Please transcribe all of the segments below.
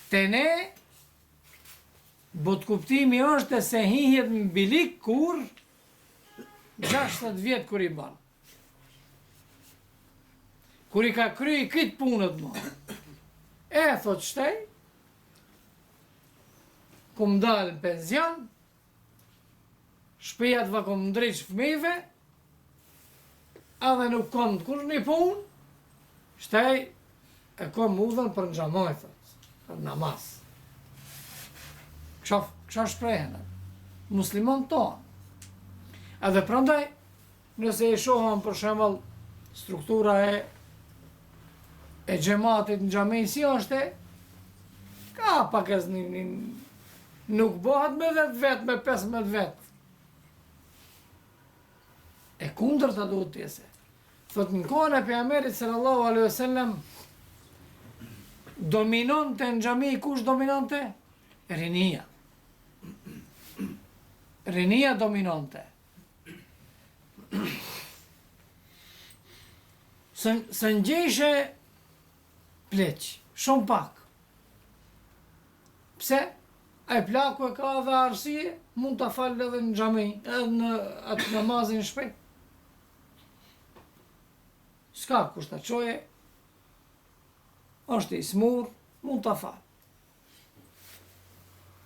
Te ne, bot kuptimi është se hihet në bilik kur 60 vjetë kur i ban. Kur i ka kry këtë punët më. Thot shtej, kum dalë në penzion, shpijat va kum ndryq fëmijve, edhe nuk kom të kur një punë, shtej e kom udhën për në gjamaj, thot, për namaz. Kësha shprehen, muslimon tonë. Edhe prandaj, nëse i shohëm për shembull struktura e gjematit në xhami si është, ka pak as nuk bëhet me 10 vet, me 15 vet. E kundërta duhet të jetë. Thot në kohën e pejgamberit sallallahu alaihi wasallam dominonte në xhami, kush dominonte? Rinia. Rinia dominonte. Së ngjeshë pleq, shumë pak. Pse? Ai plaku e ka dhe arsye, mund ta falë edhe në xhami, edhe në atë namazin shpejt. S'ka kush ta çoje, është i smur, mund ta falë.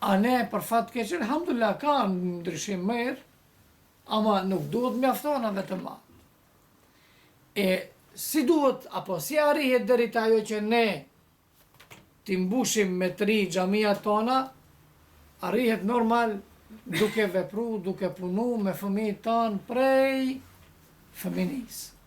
A ne për fat keq, alhamdulillah, ka ndryshim mirë, ama nuk duhet mjaftona vetëm ma. Si duhet, apo si arrihet deri te ajo që ne t'i mbushim me 3 xhamijat tona, arrihet normal duke vepru, duke punu me fëmijët tanë prej fëminisë.